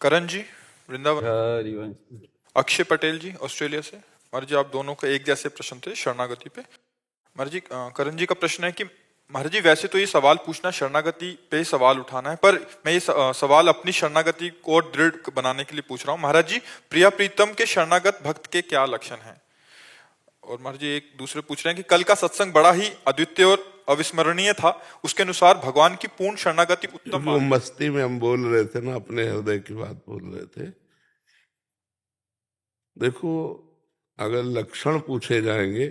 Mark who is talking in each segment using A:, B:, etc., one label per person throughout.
A: करण जी वृंदावन,
B: हरिवंश।
A: अक्षय पटेल जी Australia से। महाराज जी, आप दोनों का एक जैसे प्रश्न थे शरणागति पे। महाराज जी, करण जी का प्रश्न है कि महाराज जी, वैसे तो ये सवाल पूछना शरणागति पे सवाल उठाना है, पर मैं ये सवाल अपनी शरणागति को और दृढ़ बनाने के लिए पूछ रहा हूँ। महाराज जी, प्रिया प्रीतम के शरणागत भक्त के क्या लक्षण हैं? और महाराज जी एक दूसरे पूछ रहे हैं कि कल का सत्संग बड़ा ही अद्वितीय और अविस्मरणीय था, उसके अनुसार भगवान की पूर्ण शरणागति उत्तम।
C: वो मस्ती में हम बोल रहे थे ना, अपने हृदय की बात बोल रहे थे। देखो, अगर लक्षण पूछे जाएंगे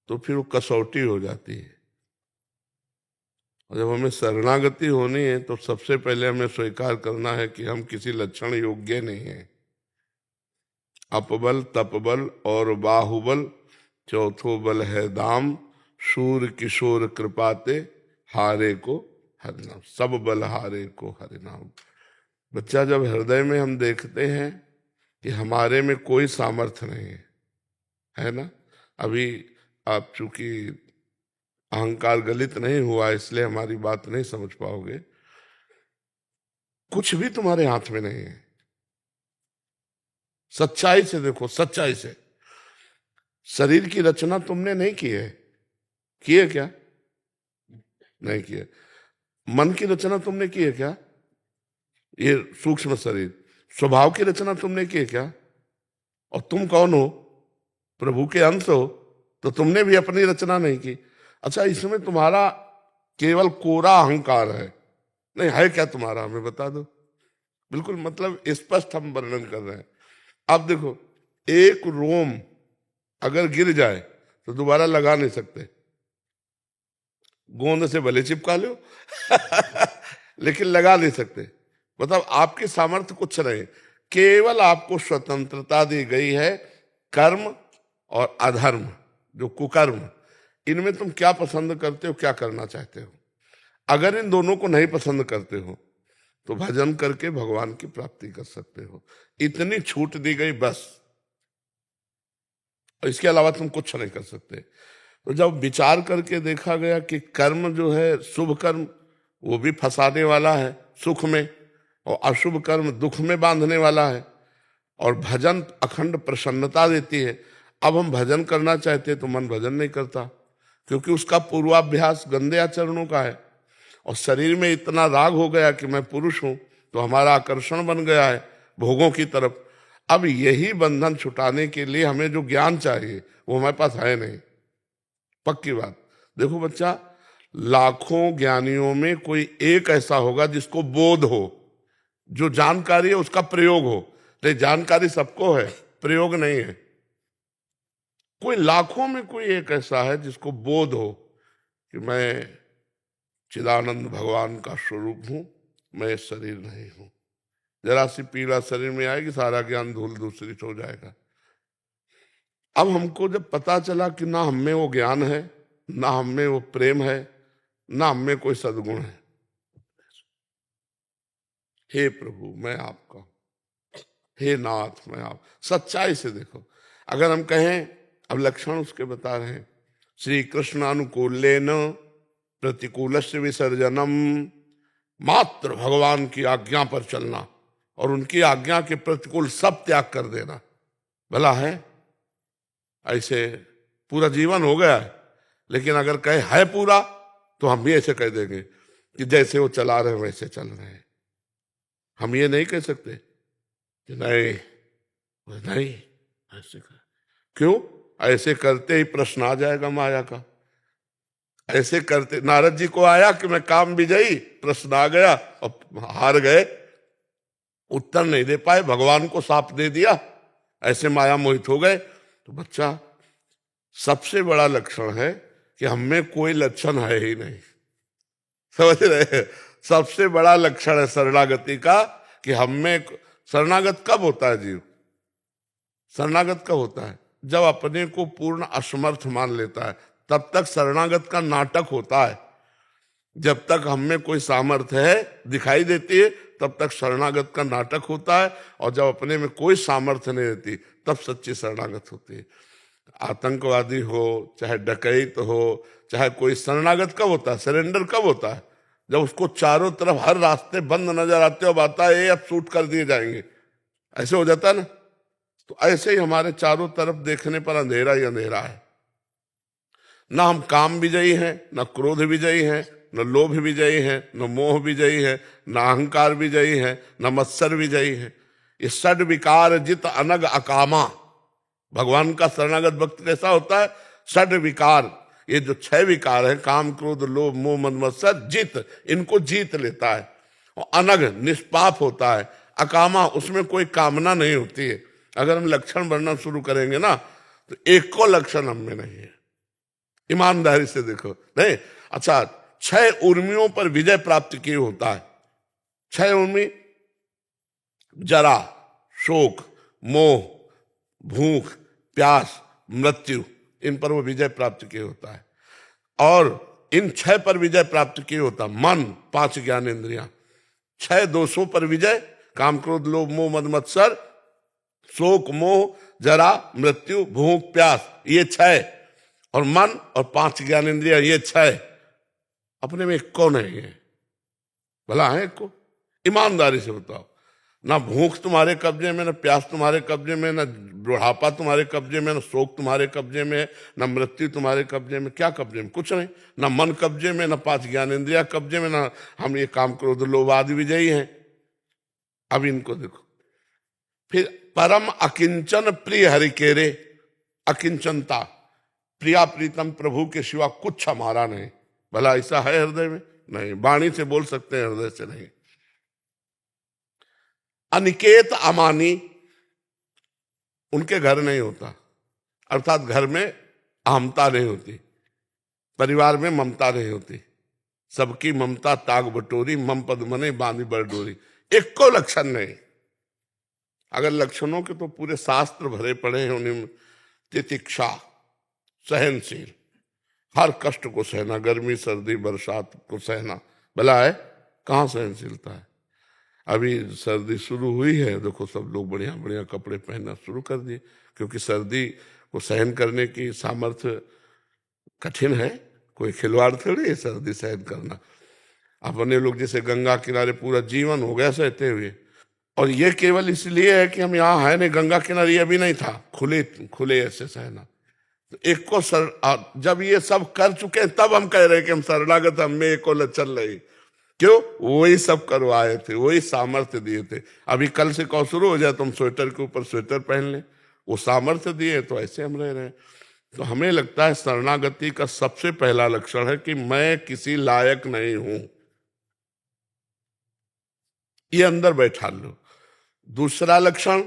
C: तो फिर वो कसौटी हो जाती है। और जब हमें शरणागति होनी है तो सबसे पहले हमें स्वीकार करना है कि हम किसी लक्षण योग्य नहीं हैं। अपबल, तपबल और बाहुबल, चौथो बल है दाम, शूर किशोर कृपाते, हारे को हरिनाम, सब बल हारे को हरिनाम। बच्चा, जब हृदय में हम देखते हैं कि हमारे में कोई सामर्थ्य नहीं है ना। अभी आप चूंकि अहंकार गलित नहीं हुआ इसलिए हमारी बात नहीं समझ पाओगे। कुछ भी तुम्हारे हाथ में नहीं है। सच्चाई से देखो, सच्चाई से। शरीर की रचना तुमने नहीं की है, की है क्या? नहीं की है। मन की रचना तुमने की है क्या? ये सूक्ष्म शरीर, स्वभाव की रचना तुमने की है क्या? और तुम कौन हो? प्रभु के अंश हो, तो तुमने भी अपनी रचना नहीं की। अच्छा, इसमें तुम्हारा केवल कोरा अहंकार है। नहीं है क्या तुम्हारा? हमें बता दो। बिल्कुल मतलब स्पष्ट हम वर्णन कर रहे हैं। अब देखो, एक रोम अगर गिर जाए तो दोबारा लगा नहीं सकते। गोंद से भले चिपका लो लेकिन लगा नहीं सकते। मतलब आपके सामर्थ्य कुछ नहीं, केवल आपको स्वतंत्रता दी गई है। कर्म और अधर्म, जो कुकर्म, इनमें तुम क्या पसंद करते हो, क्या करना चाहते हो। अगर इन दोनों को नहीं पसंद करते हो तो भजन करके भगवान की प्राप्ति कर सकते हो। इतनी छूट दी गई बस, और इसके अलावा तुम कुछ नहीं कर सकते। तो जब विचार करके देखा गया कि कर्म जो है, शुभ कर्म, वो भी फंसाने वाला है सुख में, और अशुभ कर्म दुख में बांधने वाला है, और भजन अखंड प्रसन्नता देती है। अब हम भजन करना चाहते तो मन भजन नहीं करता, क्योंकि उसका पूर्वाभ्यास गंदे आचरणों का है। और शरीर में इतना राग हो गया कि मैं पुरुष हूं, तो हमारा आकर्षण बन गया है भोगों की तरफ। अब यही बंधन छुटाने के लिए हमें जो ज्ञान चाहिए वो हमारे पास है नहीं। पक्की बात। देखो बच्चा, लाखों ज्ञानियों में कोई एक ऐसा होगा जिसको बोध हो, जो जानकारी है उसका प्रयोग हो। लेकिन जानकारी सबको है, प्रयोग नहीं है। कोई लाखों में कोई एक ऐसा है जिसको बोध हो कि मैं चिदानंद भगवान का स्वरूप हूं, मैं शरीर नहीं हूं। जरा सी पीड़ा शरीर में आएगी, सारा ज्ञान धूल दूसरित हो जाएगा। अब हमको जब पता चला कि ना हम में वो ज्ञान है, ना हम में वो प्रेम है, ना हम में कोई सद्गुण है, हे प्रभु मैं आपका, हे नाथ मैं आप। सच्चाई से देखो, अगर हम कहें, अब लक्षण उसके बता रहे हैं, श्री कृष्णानुकूलेन प्रतिकूलस्य विसर्जनम, मात्र भगवान की आज्ञा पर चलना और उनकी आज्ञा के प्रतिकूल सब त्याग कर देना। भला है? ऐसे पूरा जीवन हो गया है। लेकिन अगर कहे है पूरा, तो हम भी ऐसे कह देंगे कि जैसे वो चला रहे वैसे चल रहे हैं। हम ये नहीं कह सकते कि नहीं नहीं ऐसे कर। क्यों? ऐसे करते ही प्रश्न आ जाएगा माया का। ऐसे करते नारद जी को आया कि मैं काम विजयी, प्रश्न आ गया और हार गए, उत्तर नहीं दे पाए, भगवान को साप दे दिया, ऐसे माया मोहित हो गए। तो बच्चा, सबसे बड़ा लक्षण है कि हम में कोई लक्षण है ही नहीं। समझ रहे? सबसे बड़ा लक्षण है शरणागति का कि हम में। शरणागत कब होता है जीव? शरणागत कब होता है? जब अपने को पूर्ण असमर्थ मान लेता है, तब तक शरणागत का नाटक होता है। जब तक हम में कोई सामर्थ्य है दिखाई देती है, तब तक शरणागत का नाटक होता है। और जब अपने में कोई सामर्थ्य नहीं रहती, तब सच्ची शरणागत होती है। आतंकवादी हो, चाहे डकैत हो, चाहे कोई, शरणागत कब होता है? सरेंडर कब होता है? जब उसको चारों तरफ हर रास्ते बंद नजर आते हो, अब आता है ये अब शूट कर दिए जाएंगे, ऐसे हो जाता है ना। तो ऐसे ही हमारे चारों तरफ देखने पर अंधेरा ही अंधेरा है। ना हम काम विजयी हैं, ना क्रोध विजयी हैं, न लोभ विजयी हैं, न मोह विजयी है, न अहंकार विजयी है, न मत्सर विजयी है। ये षड विकार जित अनग अकामा। भगवान का शरणागत भक्त कैसा होता है? षड विकार, ये जो 6 विकार है, काम क्रोध लोभ मोह मद मत्सर, जित, इनको जीत लेता है। और अनग, निष्पाप होता है। अकामा, उसमें कोई कामना नहीं होती है। अगर हम लक्षण वर्णन शुरू करेंगे ना, तो एक को लक्षण हम में नहीं है। ईमानदारी से देखो, नहीं। अच्छा, 6 उर्मियों पर विजय प्राप्त किए होता है। 6 उर्मी, जरा, शोक, मोह, भूख, प्यास, मृत्यु, इन पर वो विजय प्राप्त किए होता है। और इन 6 पर विजय प्राप्त किए होता है। मन, 5 ज्ञान इंद्रियां, 6 दोषों पर विजय, काम क्रोध लोभ मोह मद मत्सर, शोक मोह, जरा मृत्यु, भूख प्यास, ये 6। और मन और 5 ज्ञान इंद्रिया, ये 6। अपने में एक को नहीं है। भला है एक को? ईमानदारी से बताओ। ना भूख तुम्हारे कब्जे में, ना प्यास तुम्हारे कब्जे में, ना बुढ़ापा तुम्हारे कब्जे में, ना शोक तुम्हारे कब्जे में, ना मृत्यु तुम्हारे कब्जे में। क्या कब्जे में? कुछ नहीं। ना मन कब्जे में, ना 5 ज्ञान इंद्रिया कब्जे में, ना हम ये काम क्रोध लोभ आदि विजयी हैं। अब इनको देखो। फिर परम अकिंचन प्रिय हरि केरे, अकिंचनता, प्रिया प्रीतम प्रभु के सिवा कुछ हमारा नहीं। भला ऐसा है हृदय में? नहीं। वाणी से बोल सकते हैं, हृदय से नहीं। अनिकेत अमानी, उनके घर नहीं होता, अर्थात घर में अहमता नहीं होती, परिवार में ममता नहीं होती। सबकी ममता ताग बटोरी, मम पद मने बांधी बरडोरी। एक को लक्षण नहीं। अगर लक्षणों के तो पूरे शास्त्र भरे पड़े हैं उन्हीं में। तितिक्षा, सहनशील, हर कष्ट को सहना, गर्मी सर्दी बरसात को सहना। भला है? कहाँ सहनशीलता है? अभी सर्दी शुरू हुई है, देखो सब लोग बढ़िया बढ़िया कपड़े पहनना शुरू कर दिए, क्योंकि सर्दी को सहन करने की सामर्थ्य कठिन है। कोई खिलवाड़ थोड़ी है सर्दी सहन करना। अपने लोग जैसे गंगा किनारे पूरा जीवन हो गया सहते हुए, और ये केवल इसलिए है कि हम यहाँ है नहीं, गंगा किनारे ये भी नहीं था, खुले खुले ऐसे सहना। तो एक को जब ये सब कर चुके हैं, तब हम कह रहे हैं कि हम शरणागत, हम में एक को चल रही। क्यों? वही सब करवाए थे, वही सामर्थ्य दिए थे। अभी कल से कौ शुरू हो जाए तुम स्वेटर के ऊपर स्वेटर पहन ले, वो सामर्थ्य दिए, तो ऐसे हम रह रहे हैं। तो हमें लगता है शरणागति का सबसे पहला लक्षण है कि मैं किसी लायक नहीं हूं, ये अंदर बैठा लो। दूसरा लक्षण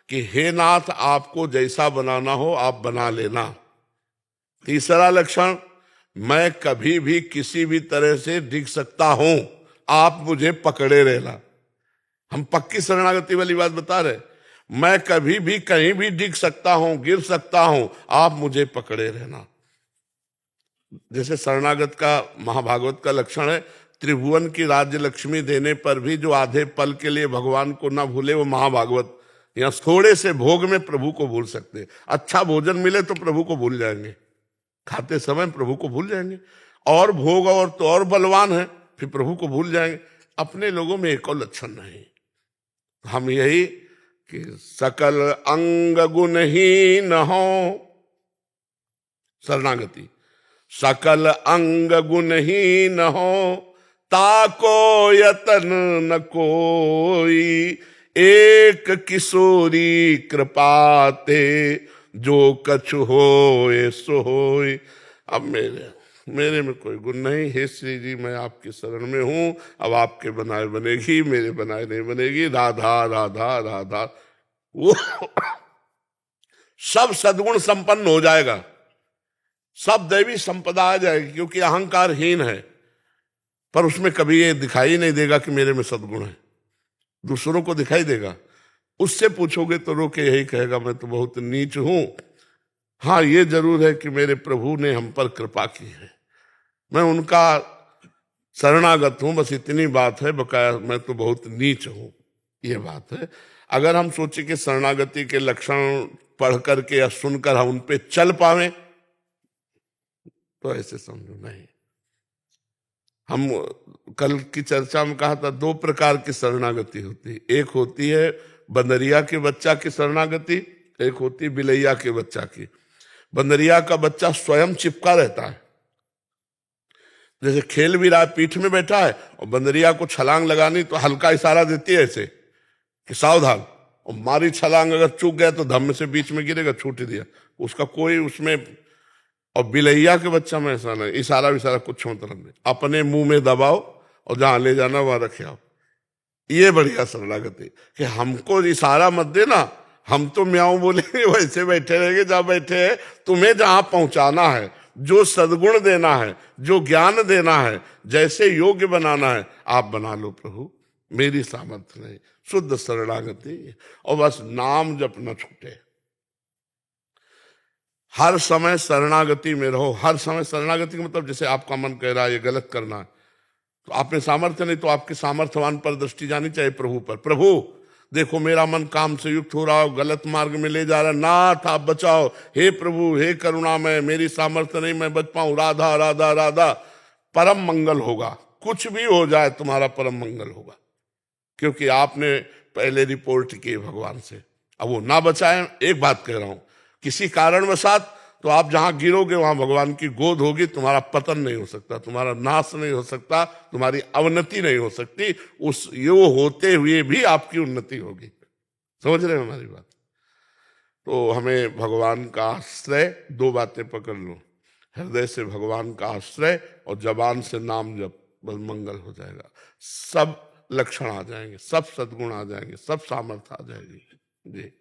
C: कि हे नाथ, आपको जैसा बनाना हो आप बना लेना। तीसरा लक्षण, मैं कभी भी किसी भी तरह से डिग सकता हूं, आप मुझे पकड़े रहना। हम पक्की शरणागति वाली बात बता रहे। मैं कभी भी कहीं भी डिग सकता हूं, गिर सकता हूं, आप मुझे पकड़े रहना। जैसे शरणागत का महाभागवत का लक्षण है, त्रिभुवन की राज्य लक्ष्मी देने पर भी जो आधे पल के लिए भगवान को ना भूले, वो महाभागवत। या थोड़े से भोग में प्रभु को भूल सकते। अच्छा भोजन मिले तो प्रभु को भूल जाएंगे, खाते समय प्रभु को भूल जाएंगे। और भोग और तो और बलवान है, फिर प्रभु को भूल जाएंगे। अपने लोगों में एक और लक्षण नहीं। हम यही कि सकल अंग गुणहीन हो, शरणागति, सकल अंग गुणहीन हो, ताको यतन न कोई, एक किशोरी कृपाते, जो कछु होए सो होए। अब मेरे में कोई गुण नहीं। हे श्री जी, मैं आपकी शरण में हूं। अब आपके बनाए बनेगी, मेरे बनाए नहीं बनेगी। राधा राधा राधा, वो सब सद्गुण संपन्न हो जाएगा, सब दैवी संपदा आ जाएगी, क्योंकि अहंकारहीन है। पर उसमें कभी ये दिखाई नहीं देगा कि मेरे में सद्गुण है, दूसरों को दिखाई देगा। उससे पूछोगे तो रो के यही कहेगा, मैं तो बहुत नीच हूं। हाँ, ये जरूर है कि मेरे प्रभु ने हम पर कृपा की है, मैं उनका शरणागत हूं, बस इतनी बात है। बकाया मैं तो बहुत नीच हूं, ये बात है। अगर हम सोचे कि शरणागति के लक्षण पढ़ करके या सुनकर हम उन पे चल पावे, तो ऐसे समझो नहीं। हम कल की चर्चा में कहा था 2 प्रकार की शरणागति होती है। एक होती है बंदरिया के बच्चा की शरणागति, एक होती है बिलैया के बच्चा की। बंदरिया का बच्चा स्वयं चिपका रहता है, जैसे खेल भी रहा है, पीठ में बैठा है और बंदरिया को छलांग लगानी तो हल्का इशारा देती है ऐसे कि सावधान, और मारी छलांग, अगर चूक गया तो धम्म से बीच में गिरेगा, छूट दिया, उसका कोई उसमें। और बिलैया के बच्चा में ऐसा नहीं, इशारा विशारा कुछ मतलब नहीं, अपने मुंह में दबाओ और जहां ले जाना वहां रखे आओ। ये बढ़िया शरणागति कि हमको इशारा मत देना, हम तो म्याऊं बोलेंगे वैसे बैठे रहेंगे जहां बैठे हैं, तुम्हें जहां पहुंचाना है, जो सद्गुण देना है, जो ज्ञान देना है, जैसे योग्य बनाना है, आप बना लो प्रभु, मेरी सामर्थ्य नहीं। शुद्ध शरणागति, और बस नाम जप न छूटे। हर समय शरणागति में रहो। हर समय शरणागति का मतलब जैसे आपका मन कह रहा है ये गलत करना है, तो आप में सामर्थ्य नहीं तो आपके सामर्थ्यवान पर दृष्टि जानी चाहिए प्रभु पर। प्रभु देखो मेरा मन काम से युक्त हो रहा हो, गलत मार्ग में ले जा रहा है, नाथ आप बचाओ, हे प्रभु हे करुणामय, मेरी सामर्थ्य नहीं मैं बच पाऊं, राधा राधा राधा। परम मंगल होगा, कुछ भी हो जाए तुम्हारा परम मंगल होगा, क्योंकि आपने पहले रिपोर्ट की भगवान से। अब वो ना बचाए, एक बात कह रहा हूं, किसी कारणवशात तो आप जहां गिरोगे वहां भगवान की गोद होगी, तुम्हारा पतन नहीं हो सकता, तुम्हारा नाश नहीं हो सकता, तुम्हारी अवनति नहीं हो सकती, उस यो होते हुए भी आपकी उन्नति होगी। समझ रहे हो हमारी बात? तो हमें भगवान का आश्रय, 2 बातें पकड़ लो, हृदय से भगवान का आश्रय और जबान से नाम जप, बस मंगल हो जाएगा। सब लक्षण आ जाएंगे, सब सद्गुण आ जाएंगे, सब सामर्थ्य आ जाएगी। जी।